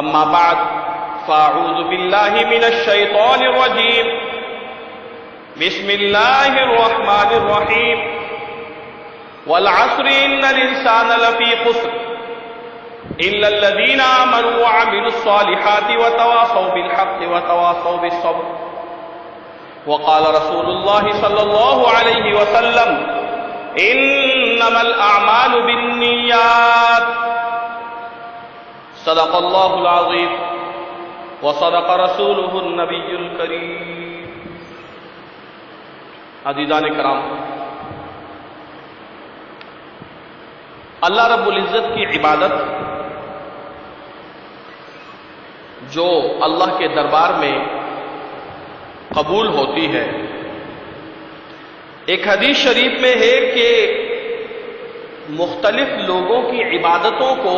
اما بعد فاعوذ باللہ من الشیطان الرجیم بسم اللہ الرحمن الرحیم والعصر ان الانسان لفی خسر الا الذین آمنوا وعملوا الصالحات وتواصوا بالحق وتواصوا بالصبر وقال رسول اللہ صلی اللہ علیہ وسلم انما الاعمال بالنیات صدق اللہ العظیم وصدق رسولہ النبی الکریم۔ عزیزان کرام، اللہ رب العزت کی عبادت جو اللہ کے دربار میں قبول ہوتی ہے، ایک حدیث شریف میں ہے کہ مختلف لوگوں کی عبادتوں کو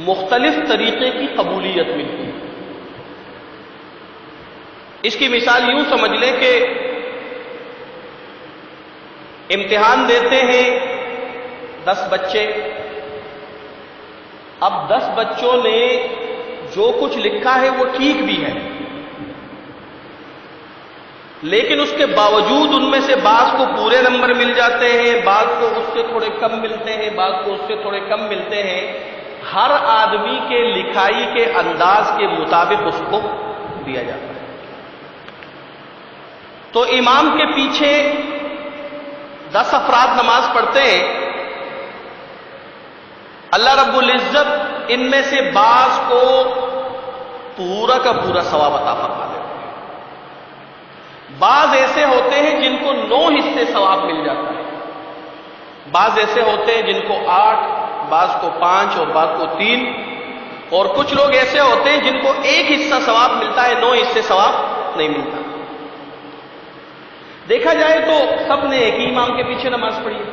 مختلف طریقے کی قبولیت ملتی ہے۔ اس کی مثال یوں سمجھ لیں کہ امتحان دیتے ہیں 10 بچے، اب 10 بچوں نے جو کچھ لکھا ہے وہ ٹھیک بھی ہے، لیکن اس کے باوجود ان میں سے بعض کو پورے نمبر مل جاتے ہیں، بعض کو اس سے تھوڑے کم ملتے ہیں، بعض کو اس سے تھوڑے کم ملتے ہیں۔ ہر آدمی کے لکھائی کے انداز کے مطابق اس کو دیا جاتا ہے۔ تو امام کے پیچھے 10 افراد نماز پڑھتے ہیں، اللہ رب العزت ان میں سے بعض کو پورا کا پورا ثواب عطا فرما دیتے ہیں۔ بعض ایسے ہوتے ہیں جن کو 9 حصے ثواب مل جاتا ہے، بعض ایسے ہوتے ہیں جن کو 8، بعض کو 5 اور بعض کو 3، اور کچھ لوگ ایسے ہوتے ہیں جن کو 1 حصہ ثواب ملتا ہے، 9 حصے ثواب نہیں ملتا۔ دیکھا جائے تو سب نے ایک ہی امام کے پیچھے نماز پڑھی ہے،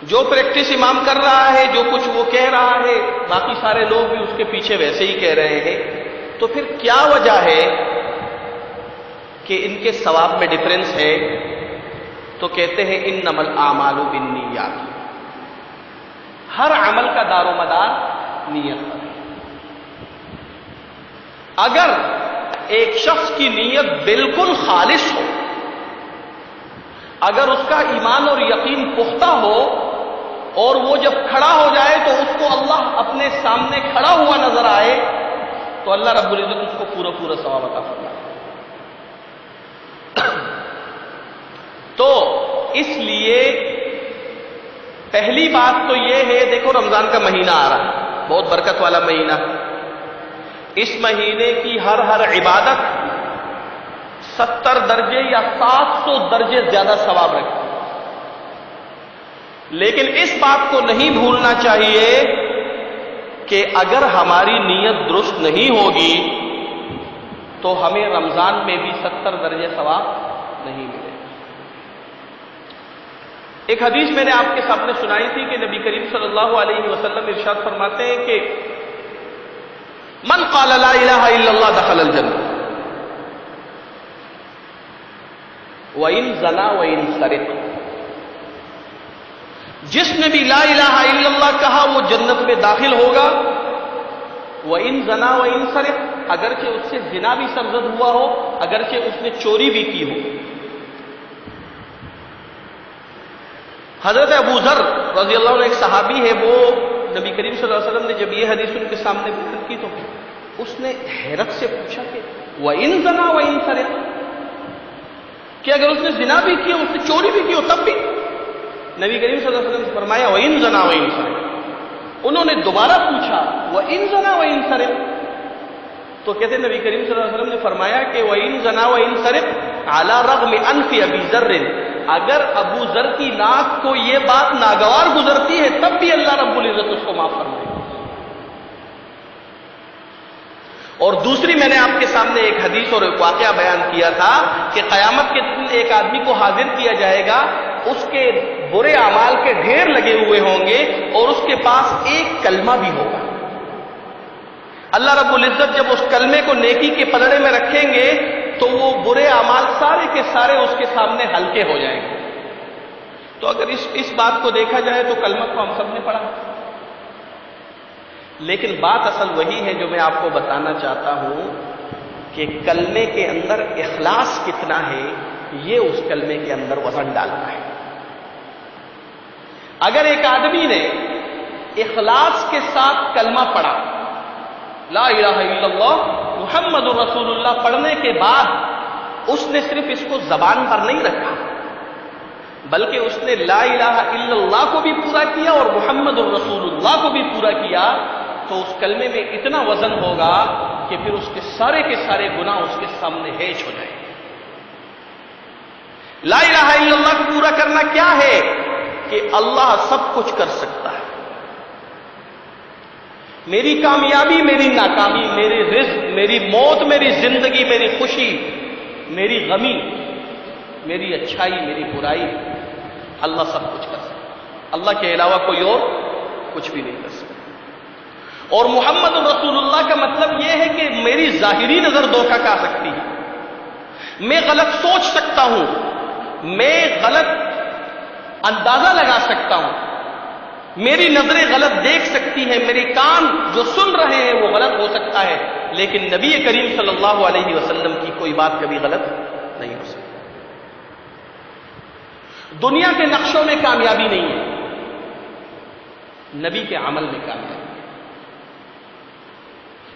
جو پریکٹس امام کر رہا ہے، جو کچھ وہ کہہ رہا ہے، باقی سارے لوگ بھی اس کے پیچھے ویسے ہی کہہ رہے ہیں۔ تو پھر کیا وجہ ہے کہ ان کے ثواب میں ڈفرنس ہے؟ تو کہتے ہیں انما الاعمال بالنیات، ہر عمل کا دار و مدار نیت پر ہے۔ اگر ایک شخص کی نیت بالکل خالص ہو، اگر اس کا ایمان اور یقین پختہ ہو، اور وہ جب کھڑا ہو جائے تو اس کو اللہ اپنے سامنے کھڑا ہوا نظر آئے، تو اللہ رب العزت اس کو پورا پورا ثواب عطا فرمائے۔ تو اس لیے پہلی بات تو یہ ہے، دیکھو رمضان کا مہینہ آ رہا ہے، بہت برکت والا مہینہ، اس مہینے کی ہر عبادت 70 درجے یا 700 درجے زیادہ ثواب رکھتی ہے۔ لیکن اس بات کو نہیں بھولنا چاہیے کہ اگر ہماری نیت درست نہیں ہوگی تو ہمیں رمضان میں بھی 70 درجے ثواب نہیں ملے۔ ایک حدیث میں نے آپ کے سامنے سنائی تھی کہ نبی کریم صلی اللہ علیہ وسلم ارشاد فرماتے ہیں کہ من قال لا الہ الا اللہ دخل الجنہ وَإِن زَنَا وَإِن سَرِقَ، جس نے بھی لا الہ الا اللہ کہا وہ جنت میں داخل ہوگا۔ وَإِن زَنَا وَإِن سَرِقَ، اگرچہ اس سے زنا بھی سرزد ہوا ہو، اگرچہ اس نے چوری بھی کی ہو۔ حضرت ابو ذر رضی اللہ عنہ ایک صحابی ہے، وہ نبی کریم صلی اللہ علیہ وسلم نے جب یہ حدیث ان کے سامنے بیان کی تو اس نے حیرت سے پوچھا کہ وَإِن زَنَا وَإِن سَرِقَ، کہ اگر اس نے زنا بھی کیا، اس نے چوری بھی کی ہو تب بھی؟ نبی کریم صلی اللہ علیہ وسلم نے فرمایا وَإِن زَنَا وَإِن سَرِقَ۔ انہوں نے دوبارہ پوچھا وَإِن زَنَا وَإِن سَرِقَ، تو کہتے نبی کریم صلی اللہ علیہ وسلم نے فرمایا کہ وَإِن زَنَا وَإِن سَرِقَ عَلَى رَغْمِ أَنْفِ أَبِي ذَرٍ، اگر ابو ذر کی ناک کو یہ بات ناگوار گزرتی ہے تب بھی اللہ رب العزت اس کو معاف فرمائے گا۔ اور دوسری میں نے آپ کے سامنے ایک حدیث اور ایک واقعہ بیان کیا تھا کہ قیامت کے دن ایک آدمی کو حاضر کیا جائے گا، اس کے برے اعمال کے ڈھیر لگے ہوئے ہوں گے اور اس کے پاس ایک کلمہ بھی ہوگا۔ اللہ رب العزت جب اس کلمے کو نیکی کے پلڑے میں رکھیں گے تو وہ برے اعمال سارے کے سارے اس کے سامنے ہلکے ہو جائیں گے۔ تو اگر اس بات کو دیکھا جائے تو کلمہ کو ہم سب نے پڑھا، لیکن بات اصل وہی ہے جو میں آپ کو بتانا چاہتا ہوں کہ کلمے کے اندر اخلاص کتنا ہے، یہ اس کلمے کے اندر وزن ڈالنا ہے۔ اگر ایک آدمی نے اخلاص کے ساتھ کلمہ پڑھا، لا الہ الا اللہ محمد رسول اللہ پڑھنے کے بعد اس نے صرف اس کو زبان پر نہیں رکھا، بلکہ اس نے لا الہ الا اللہ کو بھی پورا کیا اور محمد الرسول اللہ کو بھی پورا کیا، تو اس کلمے میں اتنا وزن ہوگا کہ پھر اس کے سارے گناہ اس کے سامنے ہیج ہو جائیں۔ لا الہ الا اللہ کو پورا کرنا کیا ہے کہ اللہ سب کچھ کر سکتا ہے، میری کامیابی، میری ناکامی، میری رزق، میری موت، میری زندگی، میری خوشی، میری غمی، میری اچھائی، میری برائی، اللہ سب کچھ کر سکتا ہے، اللہ کے علاوہ کوئی اور کچھ بھی نہیں کر سکتا۔ اور محمد رسول اللہ کا مطلب یہ ہے کہ میری ظاہری نظر دھوکہ کھا سکتی ہے، میں غلط سوچ سکتا ہوں، میں غلط اندازہ لگا سکتا ہوں، میری نظریں غلط دیکھ سکتی ہیں، میری کان جو سن رہے ہیں وہ غلط ہو سکتا ہے، لیکن نبی کریم صلی اللہ علیہ وسلم کی کوئی بات کبھی غلط نہیں ہو سکتی۔ دنیا کے نقشوں میں کامیابی نہیں ہے، نبی کے عمل میں کامیابی ہے۔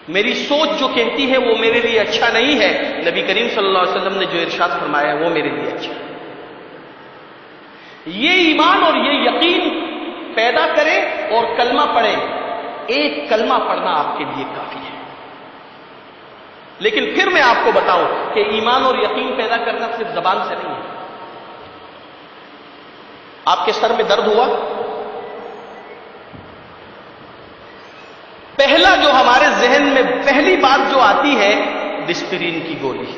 میری سوچ جو کہتی ہے وہ میرے لیے اچھا نہیں ہے، نبی کریم صلی اللہ علیہ وسلم نے جو ارشاد فرمایا ہے وہ میرے لیے اچھا ہے۔ یہ ایمان اور یہ یقین پیدا کرے اور کلمہ پڑھے، ایک کلمہ پڑھنا آپ کے لیے کافی ہے۔ لیکن پھر میں آپ کو بتاؤں کہ ایمان اور یقین پیدا کرنا صرف زبان سے نہیں ہے۔ آپ کے سر میں درد ہوا، پہلا جو ہمارے ذہن میں پہلی بات جو آتی ہے ڈسپرین کی گولی،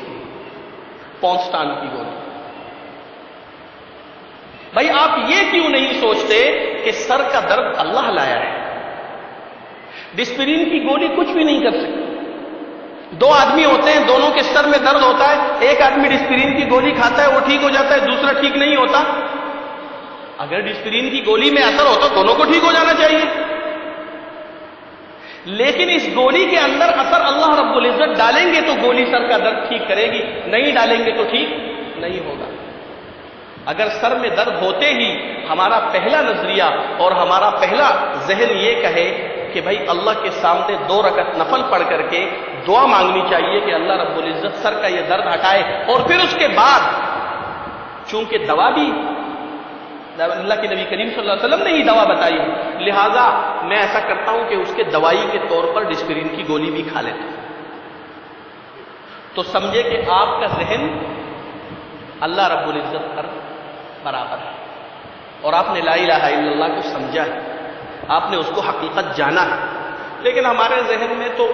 پونسٹان کی گولی۔ بھائی آپ یہ کیوں نہیں سوچتے کہ سر کا درد اللہ لایا ہے؟ ڈسپرین کی گولی کچھ بھی نہیں کر سکتی۔ دو آدمی ہوتے ہیں، دونوں کے سر میں درد ہوتا ہے، ایک آدمی ڈسپرین کی گولی کھاتا ہے وہ ٹھیک ہو جاتا ہے، دوسرا ٹھیک نہیں ہوتا۔ اگر ڈسپرین کی گولی میں اثر ہوتا دونوں کو ٹھیک ہو جانا چاہیے، لیکن اس گولی کے اندر اثر اللہ رب العزت ڈالیں گے تو گولی سر کا درد ٹھیک کرے گی، نہیں ڈالیں گے تو ٹھیک نہیں ہوگا۔ اگر سر میں درد ہوتے ہی ہمارا پہلا نظریہ اور ہمارا پہلا ذہن یہ کہے کہ بھائی اللہ کے سامنے 2 رکعت نفل پڑھ کر کے دعا مانگنی چاہیے کہ اللہ رب العزت سر کا یہ درد ہٹائے، اور پھر اس کے بعد چونکہ دوا بھی اللہ کے نبی کریم صلی اللہ علیہ وسلم نے ہی دوا بتائی ہے، لہذا میں ایسا کرتا ہوں کہ اس کے دوائی کے طور پر ڈسپرین کی گولی بھی کھا لیتا ہوں۔ تو سمجھے کہ آپ کا ذہن اللہ رب العزت پر برابر ہے، اور آپ نے لا الہ الا اللہ کو سمجھا ہے، آپ نے اس کو حقیقت جانا ہے۔ لیکن ہمارے ذہن میں تو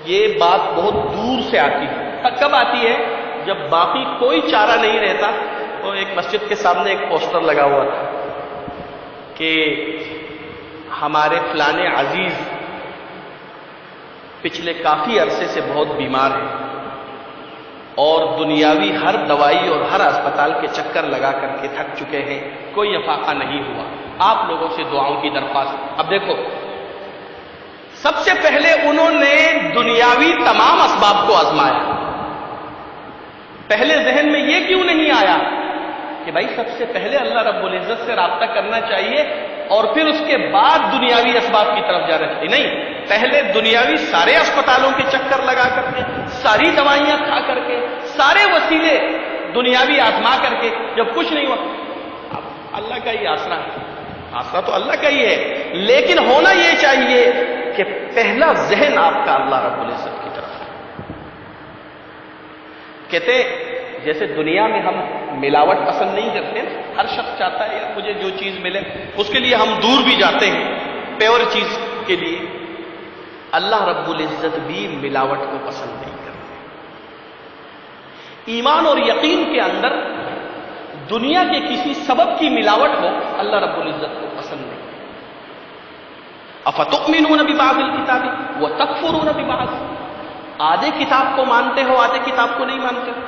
یہ بات بہت دور سے آتی ہے۔ کب آتی ہے؟ جب باقی کوئی چارہ نہیں رہتا۔ تو ایک مسجد کے سامنے ایک پوسٹر لگا ہوا تھا کہ ہمارے فلانے عزیز پچھلے کافی عرصے سے بہت بیمار ہیں اور دنیاوی ہر دوائی اور ہر اسپتال کے چکر لگا کر کے تھک چکے ہیں، کوئی افاقہ نہیں ہوا، آپ لوگوں سے دعاؤں کی درخواست۔ اب دیکھو، سب سے پہلے انہوں نے دنیاوی تمام اسباب کو آزمایا۔ پہلے ذہن میں یہ کیوں نہیں آیا کہ بھائی سب سے پہلے اللہ رب العزت سے رابطہ کرنا چاہیے اور پھر اس کے بعد دنیاوی اسباب کی طرف جانا چاہیے؟ نہیں، پہلے دنیاوی سارے اسپتالوں کے چکر لگا کر کے، ساری دوائیاں کھا کر کے، سارے وسیلے دنیاوی آزما کر کے جب کچھ نہیں ہوا، اب اللہ کا ہی آسرا ہے، آسرا تو اللہ کا ہی ہے، لیکن ہونا یہ چاہیے کہ پہلا ذہن آپ کا اللہ رب العزت کی طرف ہے۔ کہتے جیسے دنیا میں ہم ملاوٹ پسند نہیں کرتے، ہر شخص چاہتا ہے یار مجھے جو چیز ملے، اس کے لیے ہم دور بھی جاتے ہیں پیور چیز کے لیے۔ اللہ رب العزت بھی ملاوٹ کو پسند نہیں کرتے۔ ایمان اور یقین کے اندر دنیا کے کسی سبب کی ملاوٹ ہو اللہ رب العزت کو پسند نہیں۔ افتؤمنون ببعض الکتاب وتکفرون ببعض، آدھے کتاب کو مانتے ہو آدھے کتاب کو نہیں مانتے ہو،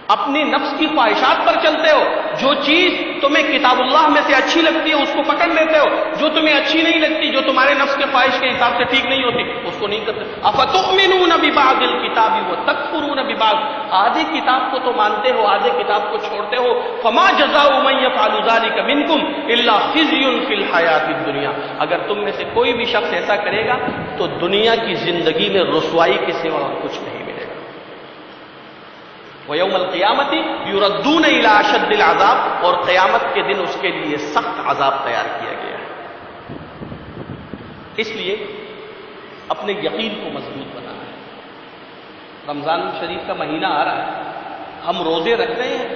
اپنے نفس کی خواہشات پر چلتے ہو، جو چیز تمہیں کتاب اللہ میں سے اچھی لگتی ہے اس کو پکڑ لیتے ہو، جو تمہیں اچھی نہیں لگتی، جو تمہارے نفس کے خواہش کے حساب سے ٹھیک نہیں ہوتی، اس کو نہیں کرتے۔ افتؤمنون ببعض الکتاب وتکفرون ببعض، آدھے کتاب کو تو مانتے ہو، آدھے کتاب کو چھوڑتے ہو۔ فما جزاء من يفعل ذلك منکم الا خزي فی الحیاۃ الدنیا، اگر تم میں سے کوئی بھی شخص ایسا کرے گا تو دنیا کی زندگی میں رسوائی کے سوا اور کچھ نہیں ملے گا۔ وَيَوْمَ الْقِيَامَةِ يُرَدُّونَ إِلَىٰ أَشَدِّ الْعَذَابِ، اور قیامت کے دن اس کے لیے سخت عذاب تیار کیا گیا ہے۔ اس لیے اپنے یقین کو مضبوط بنانا ہے۔ رمضان شریف کا مہینہ آ رہا ہے، ہم روزے رکھ رہے ہیں،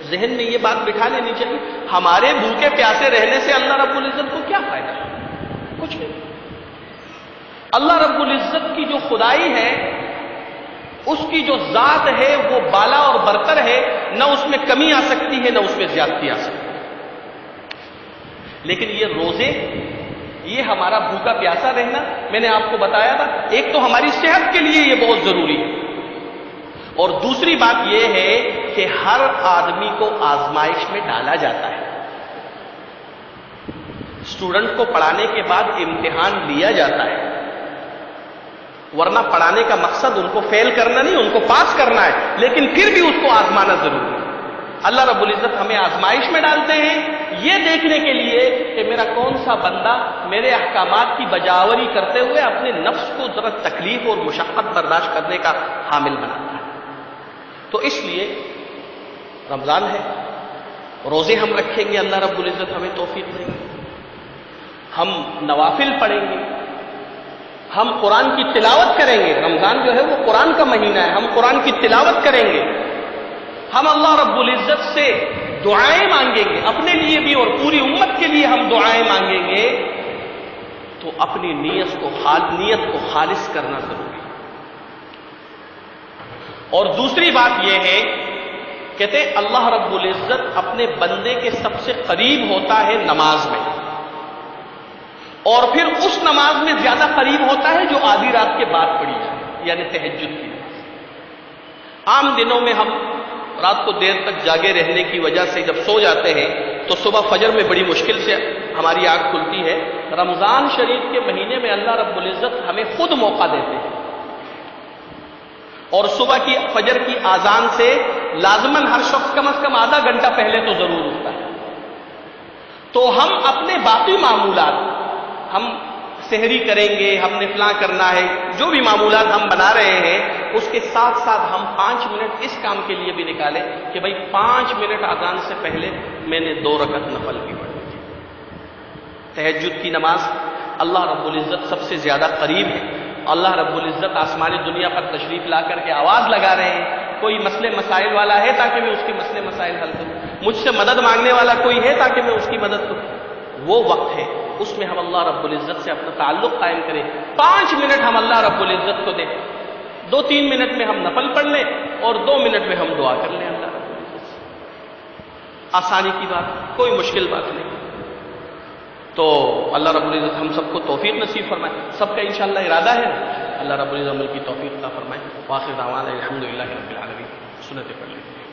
ذہن میں یہ بات بٹھا لینی چاہیے ہمارے بھوکے پیاسے رہنے سے اللہ رب العزت کو کیا فائدہ؟ کچھ نہیں۔ اللہ رب العزت کی جو خدائی ہے، اس کی جو ذات ہے وہ بالا اور برتر ہے، نہ اس میں کمی آ سکتی ہے نہ اس میں زیادتی آ سکتی ہے۔ لیکن یہ روزے، یہ ہمارا بھوکا پیاسا رہنا، میں نے آپ کو بتایا تھا، ایک تو ہماری صحت کے لیے یہ بہت ضروری ہے، اور دوسری بات یہ ہے کہ ہر آدمی کو آزمائش میں ڈالا جاتا ہے۔ اسٹوڈنٹ کو پڑھانے کے بعد امتحان لیا جاتا ہے، ورنہ پڑھانے کا مقصد ان کو فیل کرنا نہیں، ان کو پاس کرنا ہے، لیکن پھر بھی اس کو آزمانا ضروری ہے۔ اللہ رب العزت ہمیں آزمائش میں ڈالتے ہیں یہ دیکھنے کے لیے کہ میرا کون سا بندہ میرے احکامات کی بجاوری کرتے ہوئے اپنے نفس کو ذرا تکلیف اور مشقت برداشت کرنے کا حامل بناتا ہے۔ تو اس لیے رمضان ہے، روزے ہم رکھیں گے، اللہ رب العزت ہمیں توفیق دیں گے، ہم نوافل پڑھیں گے، ہم قرآن کی تلاوت کریں گے۔ رمضان جو ہے وہ قرآن کا مہینہ ہے، ہم قرآن کی تلاوت کریں گے، ہم اللہ رب العزت سے دعائیں مانگیں گے، اپنے لیے بھی اور پوری امت کے لیے ہم دعائیں مانگیں گے، تو اپنی نیت کو خالص کرنا ضروری ہے۔ اور دوسری بات یہ ہے، کہتے ہیں اللہ رب العزت اپنے بندے کے سب سے قریب ہوتا ہے نماز میں، اور پھر اس نماز میں زیادہ قریب ہوتا ہے جو آدھی رات کے بعد پڑھی جائے، یعنی تہجد کی نماز۔ عام دنوں میں ہم رات کو دیر تک جاگے رہنے کی وجہ سے جب سو جاتے ہیں تو صبح فجر میں بڑی مشکل سے ہماری آنکھ کھلتی ہے۔ رمضان شریف کے مہینے میں اللہ رب العزت ہمیں خود موقع دیتے ہیں، اور صبح کی فجر کی اذان سے لازماً ہر شخص کم از کم آدھا گھنٹہ پہلے تو ضرور اٹھتا ہے، تو ہم اپنے باقی معمولات، ہم سحری کریں گے، ہم نے فلاں کرنا ہے، جو بھی معمولات ہم بنا رہے ہیں، اس کے ساتھ ساتھ ہم 5 منٹ اس کام کے لیے بھی نکالیں کہ بھائی 5 منٹ اذان سے پہلے میں نے 2 رکعت نفل کی پڑھی تھی۔ تہجد کی نماز اللہ رب العزت سب سے زیادہ قریب ہے۔ اللہ رب العزت آسمانی دنیا پر تشریف لا کر کے آواز لگا رہے ہیں، کوئی مسئلے مسائل والا ہے تاکہ میں اس کے مسئلے مسائل حل کروں، مجھ سے مدد مانگنے والا کوئی ہے تاکہ میں اس کی مدد کروں۔ وہ وقت ہے، اس میں ہم اللہ رب العزت سے اپنا تعلق قائم کریں۔ 5 منٹ ہم اللہ رب العزت کو دیں، 2-3 منٹ میں ہم نفل پڑھ لیں اور 2 منٹ میں ہم دعا کر لیں اللہ رب العزت سے۔ آسانی کی بات، کوئی مشکل بات نہیں۔ تو اللہ رب العزت ہم سب کو توفیق نصیب فرمائے، سب کا انشاءاللہ ارادہ ہے، اللہ رب العزت عمل کی توفیق عطا فرمائے۔ وآخر دعوانا الحمدللہ رب العالمین۔ سنتیں پڑھ لیتے ہیں۔